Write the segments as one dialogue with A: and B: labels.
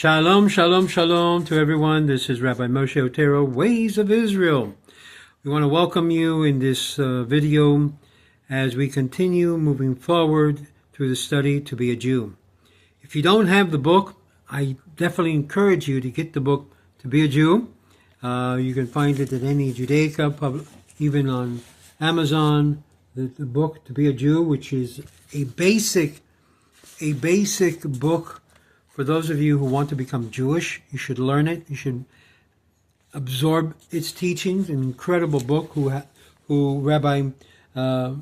A: Shalom, shalom, shalom to everyone. This is Rabbi Moshe Otero, Ways of Israel. We want to welcome you in this video as we continue moving forward through the study to be a Jew. If you don't have the book, I definitely encourage you to get the book to be a Jew. You can find it at any Judaica, even on Amazon. The book to be a Jew, which is a basic book. For those of you who want to become Jewish, you should learn it. You should absorb its teachings. An incredible book who Rabbi Chaim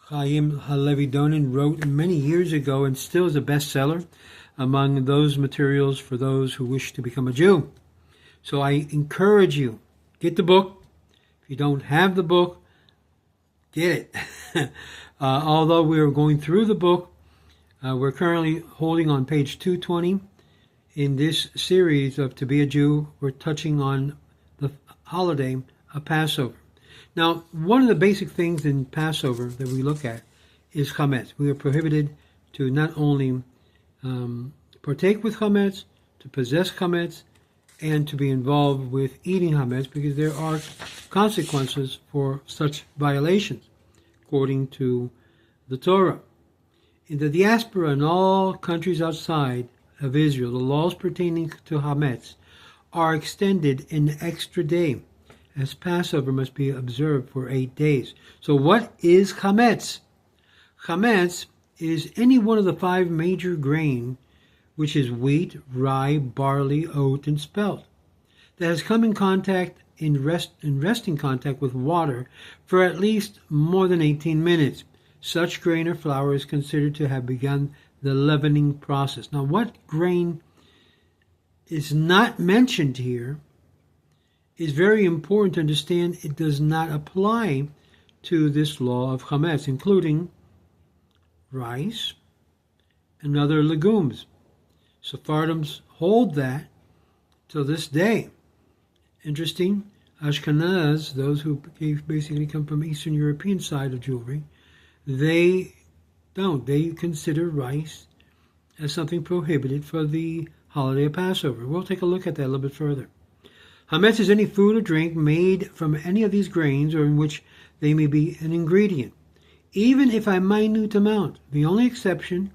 A: Halevi Donin wrote many years ago and still is a bestseller among those materials for those who wish to become a Jew. So I encourage you, get the book. If you don't have the book, get it. Although we are going through the book, we're currently holding on page 220. In this series of To Be a Jew, we're touching on the holiday of Passover. Now, one of the basic things in Passover that we look at is Chametz. We are prohibited to not only partake with Chametz, to possess Chametz, and to be involved with eating Chametz, because there are consequences for such violations, according to the Torah. In the diaspora and all countries outside of Israel, the laws pertaining to Chametz are extended an extra day, as Passover must be observed for 8 days. So what is Chametz? Chametz is any one of the 5 major grain, which is wheat, rye, barley, oat, and spelt, that has come in resting contact with water for at least more than 18 minutes. Such grain or flour is considered to have begun the leavening process. Now, what grain is not mentioned here is very important to understand. It does not apply to this law of Chametz, including rice and other legumes. Sephardim hold that till this day. Interesting. Ashkenazim, those who basically come from Eastern European side of Jewry, they don't. They consider rice as something prohibited for the holiday of Passover. We'll take a look at that a little bit further. Chametz is any food or drink made from any of these grains or in which they may be an ingredient, even if a minute amount. The only exception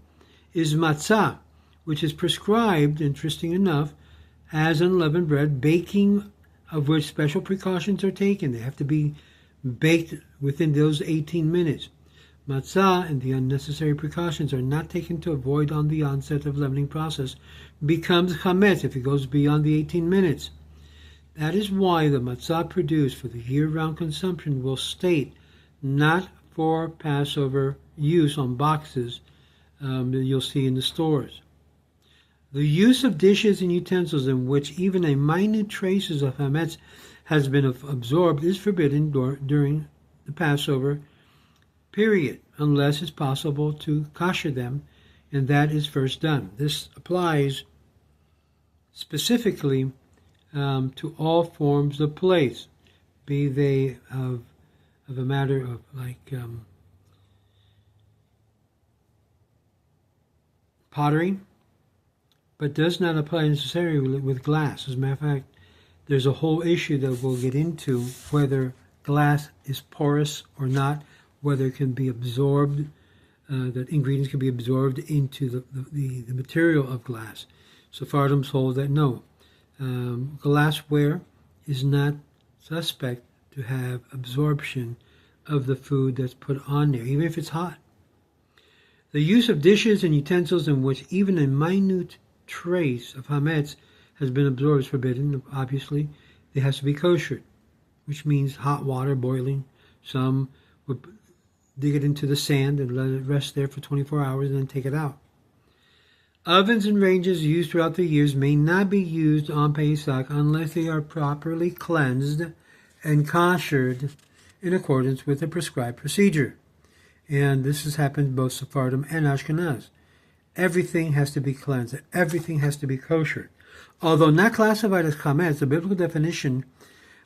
A: is matzah, which is prescribed, interesting enough, as unleavened bread, baking of which special precautions are taken. They have to be baked within those 18 minutes. Matzah and the unnecessary precautions are not taken to avoid on the onset of leavening process becomes chametz if it goes beyond the 18 minutes. That is why the matzah produced for the year-round consumption will state not for Passover use on boxes that you'll see in the stores. The use of dishes and utensils in which even a minute traces of chametz has been absorbed is forbidden during the Passover period, unless it's possible to kosher them, and that is first done. This applies specifically to all forms of plates, be they of a matter of like pottery, but does not apply necessarily with glass. As a matter of fact, there's a whole issue that we'll get into, whether glass is porous or not, whether it can be absorbed, that ingredients can be absorbed into the material of glass. Sephardim hold that no, glassware is not suspect to have absorption of the food that's put on there, even if it's hot. The use of dishes and utensils in which even a minute trace of chametz has been absorbed is forbidden. Obviously, it has to be kosher, which means hot water boiling. Some would dig it into the sand and let it rest there for 24 hours and then take it out. Ovens and ranges used throughout the years may not be used on Pesach unless they are properly cleansed and koshered in accordance with the prescribed procedure. And this has happened both Sephardim and Ashkenaz. Everything has to be cleansed. Everything has to be kosher. Although not classified as chametz, the biblical definition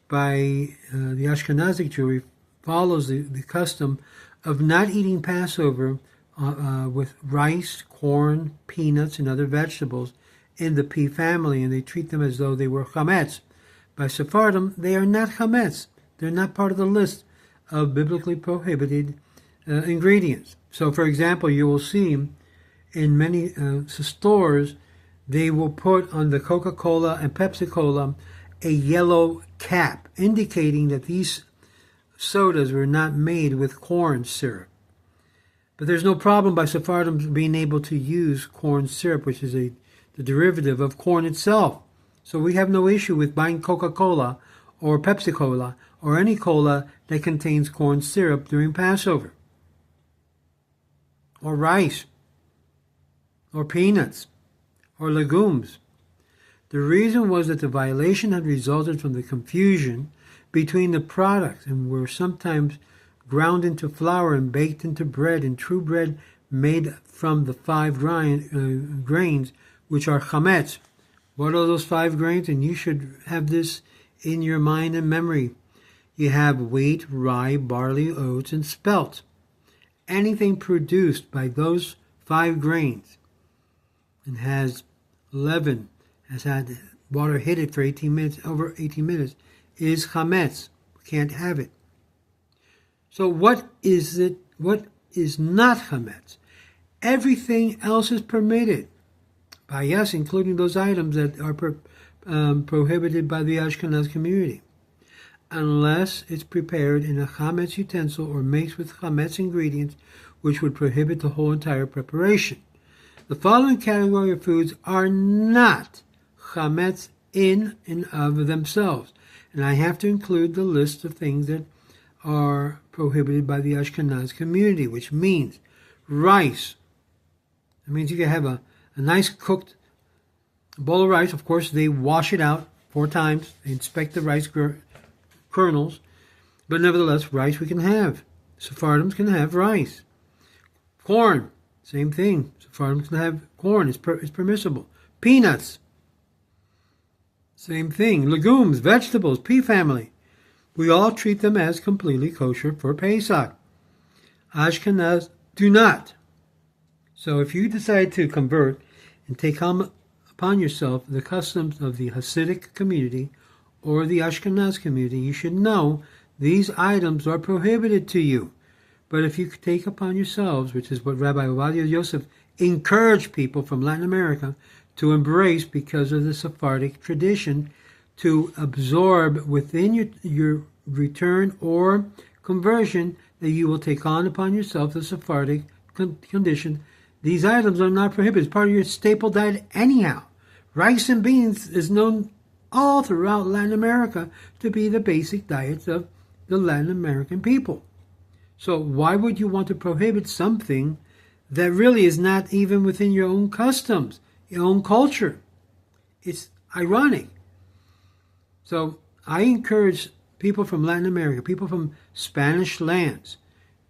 A: by the Ashkenazic Jewry follows the custom of not eating Passover with rice, corn, peanuts, and other vegetables in the pea family, and they treat them as though they were chametz. By Sephardim, they are not chametz. They're not part of the list of biblically prohibited ingredients. So, for example, you will see in many stores, they will put on the Coca-Cola and Pepsi-Cola a yellow cap, indicating that these sodas were not made with corn syrup. But there's no problem by Sephardim being able to use corn syrup, which is the derivative of corn itself. So we have no issue with buying Coca-Cola or Pepsi-Cola or any cola that contains corn syrup during Passover, or rice, or peanuts, or legumes. The reason was that the violation had resulted from the confusion between the products and were sometimes ground into flour and baked into bread, and true bread made from the 5 grains, which are chametz. What are those 5 grains? And you should have this in your mind and memory. You have wheat, rye, barley, oats, and spelt. Anything produced by those 5 grains and has leaven, has had water hit it for 18 minutes, over 18 minutes, is chametz. Can't have it. So what is it? What is not chametz? Everything else is permitted by us, including those items that are prohibited by the Ashkenaz community, unless it's prepared in a chametz utensil or mixed with chametz ingredients, which would prohibit the whole entire preparation. The following category of foods are not chametz in and of themselves, and I have to include the list of things that are prohibited by the Ashkenaz community, which means rice. It means you can have a nice cooked bowl of rice. Of course, they wash it out 4 times. They inspect the rice kernels. But nevertheless, rice we can have. Sephardim can have rice. Corn, same thing. Sephardim can have corn. It's permissible. Peanuts, same thing. Legumes, vegetables, pea family. We all treat them as completely kosher for Pesach. Ashkenaz do not. So if you decide to convert and take upon yourself the customs of the Hasidic community or the Ashkenaz community, you should know these items are prohibited to you. But if you take upon yourselves, which is what Rabbi Ovadia Yosef encouraged people from Latin America to embrace because of the Sephardic tradition, to absorb within your return or conversion, that you will take on upon yourself the Sephardic condition. These items are not prohibited. It's part of your staple diet anyhow. Rice and beans is known all throughout Latin America to be the basic diets of the Latin American people. So why would you want to prohibit something that really is not even within your own customs, your own culture? It's ironic. So I encourage people from Latin America, people from Spanish lands,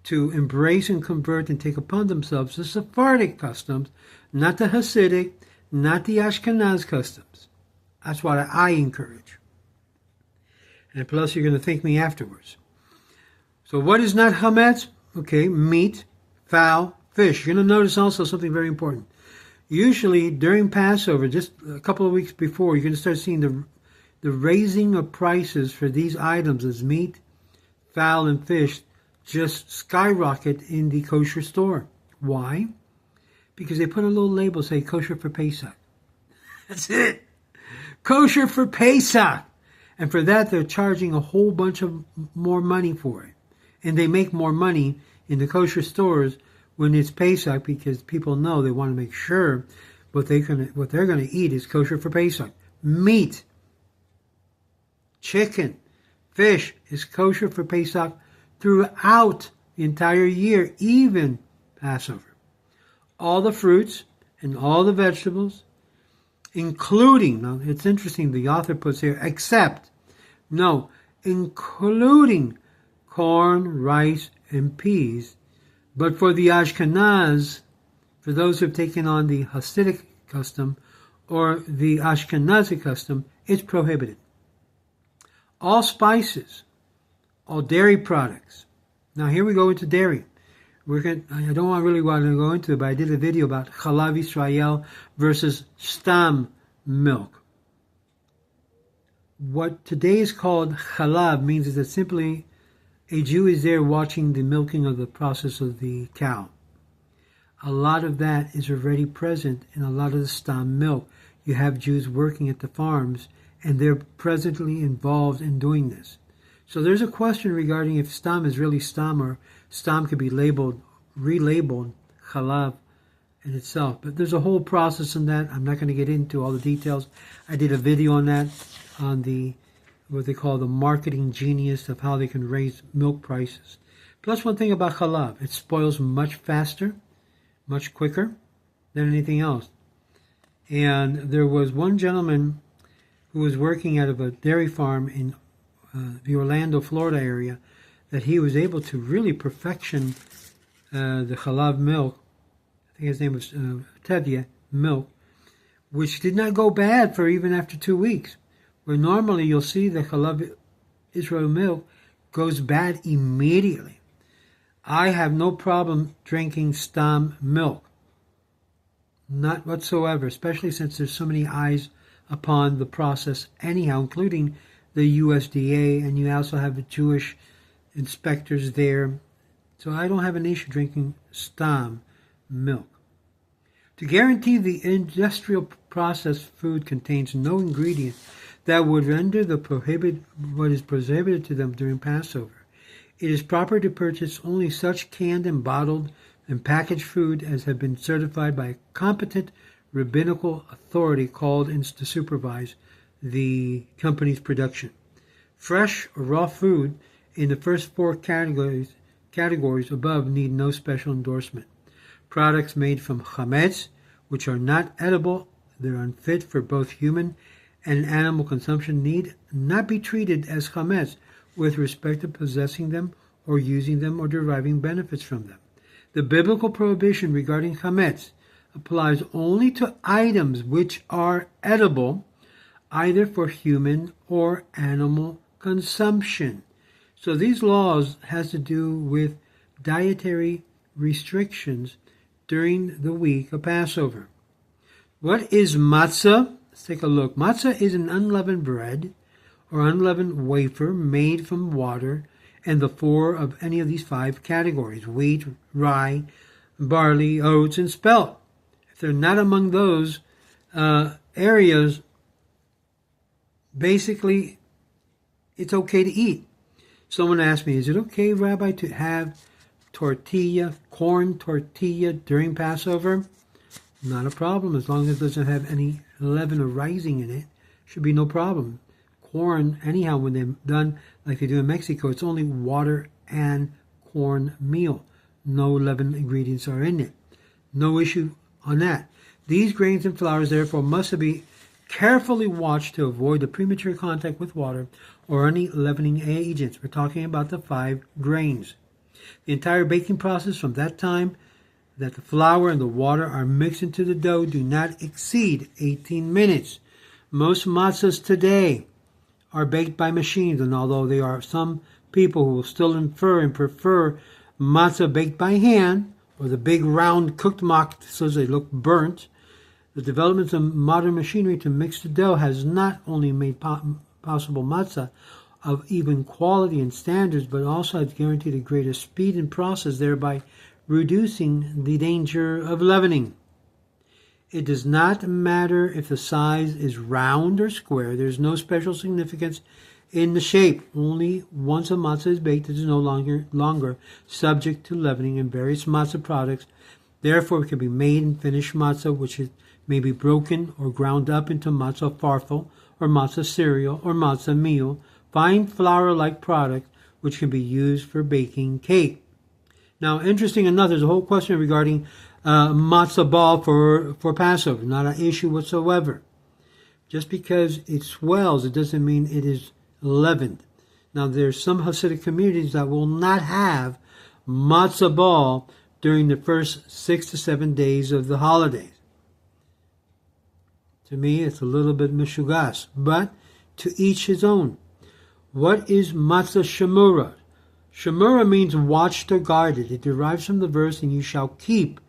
A: to embrace and convert and take upon themselves the Sephardic customs, not the Hasidic, not the Ashkenaz customs. That's what I encourage. And plus, you're going to thank me afterwards. So what is not chametz? Okay, meat, fowl, fish. You're going to notice also something very important. Usually during Passover, just a couple of weeks before, you're going to start seeing the raising of prices for these items as meat, fowl, and fish just skyrocket in the kosher store. Why? Because they put a little label, say kosher for Pesach. That's it. Kosher for Pesach. And for that, they're charging a whole bunch of more money for it. And they make more money in the kosher stores when it's Pesach, because people know they want to make sure what they're going to eat is kosher for Pesach. Meat, chicken, fish is kosher for Pesach throughout the entire year, even Passover. All the fruits and all the vegetables, including, now it's interesting, the author puts here, including corn, rice, and peas. But for the Ashkenaz, for those who have taken on the Hasidic custom or the Ashkenazi custom, it's prohibited. All spices, all dairy products. Now here we go into dairy. I don't really want to go into it, but I did a video about Chalav Israel versus Stam milk. What today is called Chalav means is that simply a Jew is there watching the milking of the process of the cow. A lot of that is already present in a lot of the Stam milk. You have Jews working at the farms, and they're presently involved in doing this. So there's a question regarding if Stam is really Stam, or Stam could be relabeled Chalav in itself. But there's a whole process in that. I'm not going to get into all the details. I did a video on that, on what they call the marketing genius of how they can raise milk prices. Plus, one thing about Chalav, it spoils much faster, much quicker than anything else. And there was one gentleman who was working out of a dairy farm in the Orlando, Florida area, that he was able to really perfection the Chalav milk. I think his name was Tevye milk, which did not go bad for even after 2 weeks. Where normally you'll see the Chalav Israel milk goes bad immediately. I have no problem drinking Stam milk. Not whatsoever, especially since there's so many eyes upon the process anyhow, including the USDA, and you also have the Jewish inspectors there. So I don't have an issue drinking Stam milk. To guarantee the industrial processed food contains no ingredient that would render what is prohibited to them during Passover, it is proper to purchase only such canned and bottled and packaged food as have been certified by a competent rabbinical authority called in to supervise the company's production. Fresh or raw food in the first four categories above need no special endorsement. Products made from Chametz, which are not edible, they're unfit for both human and animal consumption, need not be treated as Chametz with respect to possessing them or using them or deriving benefits from them. The biblical prohibition regarding Chametz applies only to items which are edible, either for human or animal consumption. So these laws has to do with dietary restrictions during the week of Passover. What is matzah? Let's take a look. Matzah is an unleavened bread or unleavened wafer made from water and the four of any of these five categories: wheat, rye, barley, oats, and spelt. If they're not among those areas, basically it's okay to eat. Someone asked me, is it okay, Rabbi, to have corn tortilla during Passover? Not a problem, as long as it doesn't have any leaven or rising in it. Should be no problem. Corn, anyhow, when they're done like they do in Mexico, it's only water and corn meal. No leaven ingredients are in it. No issue on that. These grains and flours, therefore, must be carefully watched to avoid the premature contact with water or any leavening agents. We're talking about the 5 grains. The entire baking process from that time that the flour and the water are mixed into the dough do not exceed 18 minutes. Most matzahs today are baked by machines, and although there are some people who will still infer and prefer matzah baked by hand, or the big round cooked matzahs, they look burnt, the development of modern machinery to mix the dough has not only made possible matzah of even quality and standards, but also has guaranteed a greater speed and process, thereby reducing the danger of leavening. It does not matter if the size is round or square. There's no special significance in the shape. Only once a matzah is baked, it is no longer subject to leavening, and various matzah products therefore can be made and finished matzah, which may be broken or ground up into matzah farfel, or matzah cereal, or matzah meal, fine flour-like product which can be used for baking cake. Now, interesting enough, there's a whole question regarding matzah ball for Passover. Not an issue whatsoever. Just because it swells, it doesn't mean it is leavened. Now, there's some Hasidic communities that will not have matzah ball during the first 6 to 7 days of the holidays. To me, it's a little bit mishugas, but to each his own. What is matzah shemura? Shemura means watched or guarded. It derives from the verse, and you shall keep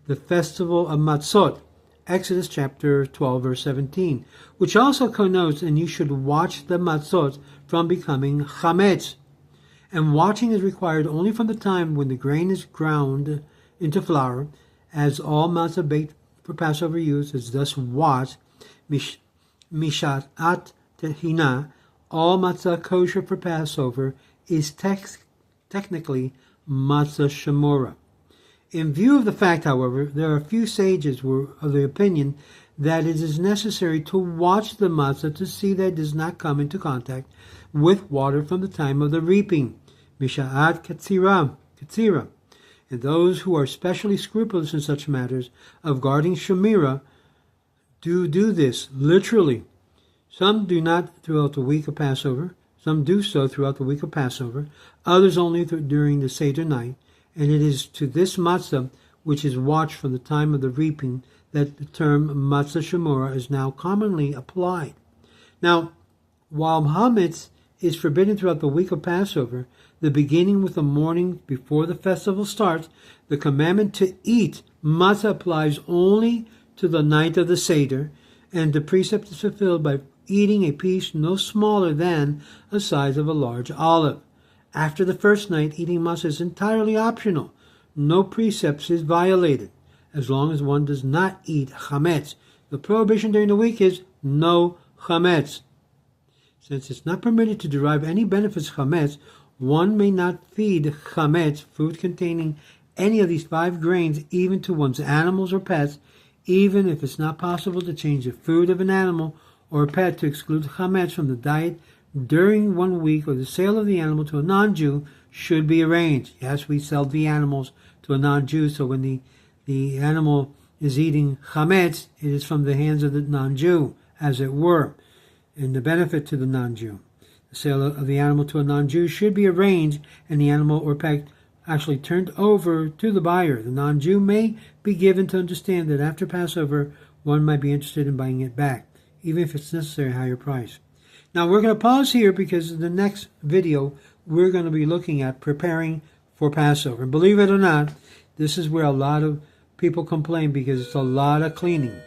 A: the festival of Matzot, Exodus chapter 12, verse 17, which also connotes, and you should watch the Matzot from becoming Chametz. And watching is required only from the time when the grain is ground into flour, as all matzah baked for Passover use is thus watched. Mishat at tehina, all matzah kosher for Passover is technically matzah shemura. In view of the fact, however, there are a few sages who are of the opinion that it is necessary to watch the matzah to see that it does not come into contact with water from the time of the reaping. Misha'at katsira. And those who are especially scrupulous in such matters of guarding Shemira do this literally. Some do not throughout the week of Passover. Some do so throughout the week of Passover. Others only during the Seder night. And it is to this matzah, which is watched from the time of the reaping, that the term matzah shemura is now commonly applied. Now, while chametz is forbidden throughout the week of Passover, the beginning with the morning before the festival starts, the commandment to eat matzah applies only to the night of the Seder, and the precept is fulfilled by eating a piece no smaller than the size of a large olive. After the first night, eating matzah is entirely optional. No precepts is violated, as long as one does not eat chametz. The prohibition during the week is no chametz. Since it's not permitted to derive any benefits from chametz, one may not feed chametz, food containing any of these 5 grains, even to one's animals or pets, even if it's not possible to change the food of an animal or a pet to exclude chametz from the diet during 1 week, or the sale of the animal to a non-Jew should be arranged. Yes, we sell the animals to a non-Jew, so when the animal is eating chametz, it is from the hands of the non-Jew, as it were, and the benefit to the non-Jew. The sale of the animal to a non-Jew should be arranged, and the animal or pet actually turned over to the buyer. The non-Jew may be given to understand that after Passover, one might be interested in buying it back, even if it's necessary at a higher price. Now, we're going to pause here because in the next video, we're going to be looking at preparing for Passover. And believe it or not, this is where a lot of people complain because it's a lot of cleaning.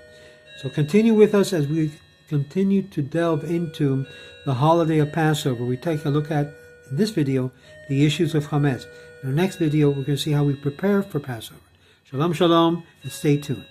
A: So continue with us as we continue to delve into the holiday of Passover. We take a look at, in this video, the issues of chametz. In the next video, we're going to see how we prepare for Passover. Shalom, shalom, and stay tuned.